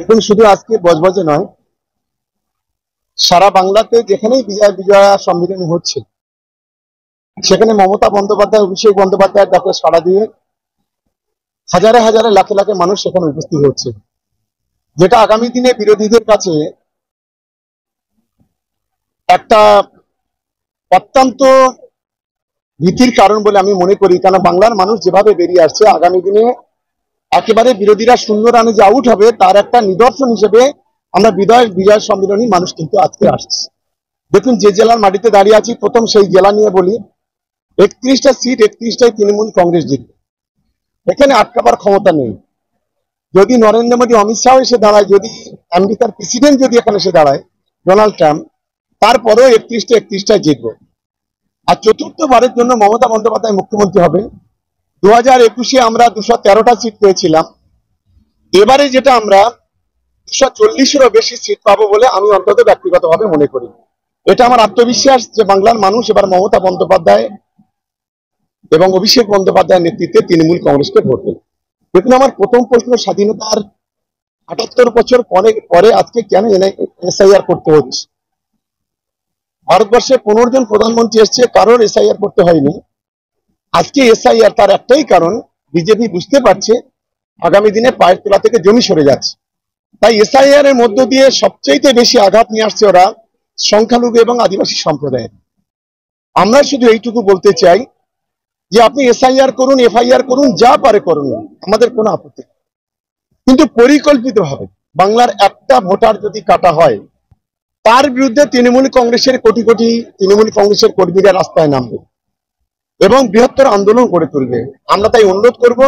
দেখুন, শুধু আজকে বজবজে নয়, সারা বাংলাতে যেখানেই বিজয়া সম্মেলনী হচ্ছে সেখানে মমতা বন্দ্যোপাধ্যায়, অভিষেক বন্দ্যোপাধ্যায়ের ডাকে সাড়া দিয়ে হাজারে হাজারে লাখে লাখে মানুষ সেখানে উপস্থিত হচ্ছে, যেটা আগামী দিনে বিরোধীদের কাছে একটা অত্যন্ত ভীতির কারণ বলে আমি মনে করি। কারণ বাংলার মানুষ যেভাবে বেরিয়ে আসছে, আগামী দিনে একেবারে বিরোধীরা শূন্য রানে যে আউট হবে তার একটা নিদর্শন হিসেবে আমরা বিজয় সম্মেলনী মানুষ কিন্তু আজকে আসছে। দেখুন, যে জেলার মাটিতে দাঁড়িয়ে আছি, প্রথম সেই জেলা নিয়ে বলি। 31টা সিট 31টাই তৃণমূল কংগ্রেস জিতবে। এখানে আটকাবার ক্ষমতা নেই। যদি নরেন্দ্র মোদী, অমিত শাহ এসে দাঁড়ায়, যদি আমেরিকার প্রেসিডেন্ট যদি এখানে এসে দাঁড়ায়, ডোনাল্ড ট্রাম্প, তারপরেও 31টায় জিতবে। আর চতুর্থবারের জন্য মমতা বন্দ্যোপাধ্যায় মুখ্যমন্ত্রী হবে। 2021-এ আমরা 213টা সিট পেয়েছিলাম। এবারে যেটা আমরা 240-এরও বেশি সিট পাবো বলে আমি অন্তত ব্যক্তিগতভাবে মনে করি। এটা আমার আত্মবিশ্বাস যে বাংলার মানুষ এবার মমতা বন্দ্যোপাধ্যায় এবং অভিষেক বন্দ্যোপাধ্যায়ের নেতৃত্বে তৃণমূল কংগ্রেসকে ভোট দেবে। দেখুন, আমার প্রথম প্রশ্ন, স্বাধীনতার 78 বছর পরে আজকে কেন এসআইআর করতে হচ্ছে? ভারতবর্ষে 15 জন প্রধানমন্ত্রী এসছে, কারোর এসআইআর করতে হয়নি। আজকে এসআইআর, তার একটাই কারণ, বিজেপি বুঝতে পারছে আগামী দিনে পায়ের তলা থেকে জমি সরে যাচ্ছে। তাই এসআইআর এর মধ্য দিয়ে সবচেয়ে বেশি আঘাত নিয়ে আসছে ওরা সংখ্যালঘু এবং আদিবাসী সম্প্রদায়ের। আমরা শুধু এইটুকু বলতে চাই যে আপনি এসআইআর করুন, এফআইআর করুন, যা পারে করুন, আমাদের কোনো আপত্তি নেই। কিন্তু পরিকল্পিতভাবে বাংলার একটা ভোটার যদি কাটা হয়, তার বিরুদ্ধে তৃণমূল কংগ্রেসের কোটি কোটি তৃণমূল কংগ্রেসের কর্মীরা রাস্তায় নামবে এবং বৃহত্তর আন্দোলন গড়ে তুলবে। আমরা তাই অনুরোধ করব,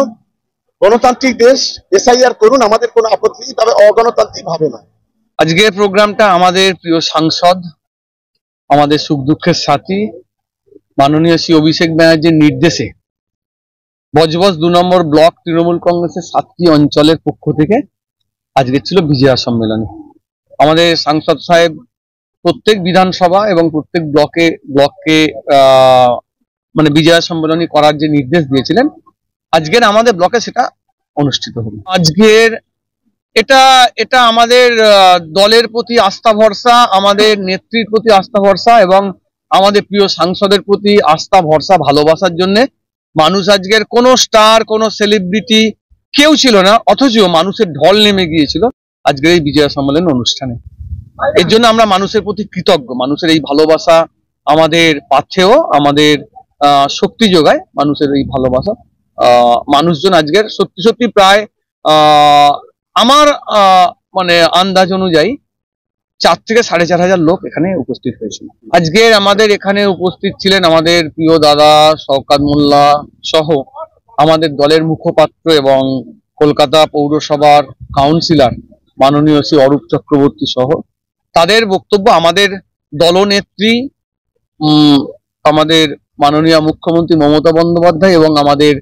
গণতান্ত্রিক দেশ, এসআইআর করুন, আমাদের কোনো আপত্তি নেই, তবে অগণতান্ত্রিক ভাবে না। আজকের প্রোগ্রামটা আমাদের প্রিয় সাংসদ, আমাদের সুখ দুঃখের সাথী মাননীয় শ্রী অভিষেক ব্যানার্জির নির্দেশে বজবজ 2 নম্বর ব্লক তৃণমূল কংগ্রেসের 7টি অঞ্চলের পক্ষ থেকে আজকে ছিল বিজয়া সম্মেলনী। আমাদের সাংসদ সাহেব প্রত্যেক বিধানসভা এবং প্রত্যেক ব্লককে মানে বিজয়া সম্মেলনী করার যে নির্দেশ দিয়েছিলেন, আজকের আমাদের ব্লকে সেটা অনুষ্ঠিত হলো। আজকের এটা আমাদের দলের প্রতি আস্থা ভরসা, আমাদের নেত্রীর প্রতি আস্থা ভরসা এবং আমাদের প্রিয় সাংসদের প্রতি আস্থা ভরসা ভালোবাসার জন্য মানুষ আজকের কোনো স্টার, কোনো সেলিব্রিটি কেউ ছিল না, অথচ মানুষের ঢল নেমে গিয়েছিল আজকের এই বিজয়া সম্মেলন অনুষ্ঠানে। এর জন্য আমরা মানুষের প্রতি কৃতজ্ঞ। মানুষের এই ভালোবাসা আমাদের পাথেও আমাদের শক্তি যোগায়। মানুষের এই ভালোবাসা, মানুষজন আজকের সত্যি সত্যি প্রায় আমার মানে আন্দাজ অনুযায়ী 4 থেকে 4,500 লোক এখানে উপস্থিত হয়েছিল। আজকের আমাদের এখানে উপস্থিত ছিলেন আমাদের প্রিয় দাদা শওকত মোল্লা সহ আমাদের দলের মুখপাত্র এবং কলকাতা পৌরসভার কাউন্সিলর মাননীয় শ্রী অরূপ চক্রবর্তী সহ। তাদের বক্তব্য আমাদের দলনেত্রী, আমাদের মাননীয় মুখ্যমন্ত্রী মমতা বন্দ্যোপাধ্যায় এবং আমাদের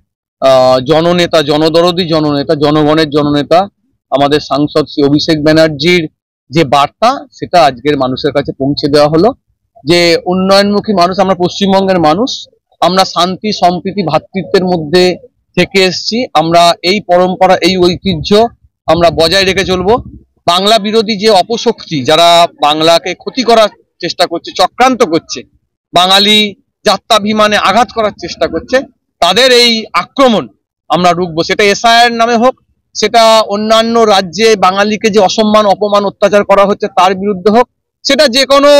জননেতা, জনদরদী জননেতা, জনগণের জননেতা আমাদের সাংসদ শ্রী অভিষেক ব্যানার্জির যে বার্তা, সেটা আজকের মানুষের কাছে পৌঁছে দেওয়া হলো যে উন্নয়নমুখী মানুষ আমরা, পশ্চিমবঙ্গের মানুষ, আমরা শান্তি, সম্প্রীতি, ভ্রাতৃত্বের মধ্যে থেকে এসছি। আমরা এই পরম্পরা, এই ঐতিহ্য আমরা বজায় রেখে চলবো। বাংলা বিরোধী যে অপশক্তি, যারা বাংলাকে ক্ষতি করার চেষ্টা করছে, চক্রান্ত করছে, বাঙালি জাত্যাভিমানে আঘাত করার চেষ্টা করছে, তাদের এই আক্রমণ আমরা রুখবো। সেটা এসআইআর নামে হোক, সেটা অন্যান্য রাজ্যে বাঙালিকে যে অসম্মান, অপমান, অত্যাচার করা হচ্ছে তার বিরুদ্ধে হোক, সেটা যে কোনো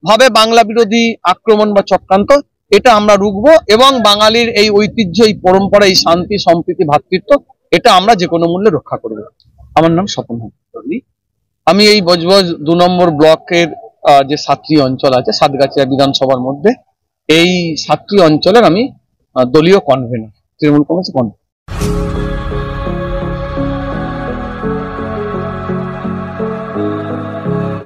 ভাবে বাংলা বিরোধী আক্রমণ বা চক্রান্ত, এটা আমরা রুখবো এবং বাঙালির এই ঐতিহ্য, এই পরম্পরা, এই শান্তি, সম্প্রীতি, ভ্রাতৃত্ব, এটা আমরা যে কোনো মূল্যে রক্ষা করব। আমার নাম স্বপন হোক। আমি এই বজবজ 2 নম্বর ব্লকের যে 7টি অঞ্চল আছে সাতগাছিয়া বিধানসভার মধ্যে, এই 7টি অঞ্চলের আমি দলীয় কনভেনর, তৃণমূল কংগ্রেস কনভেনর।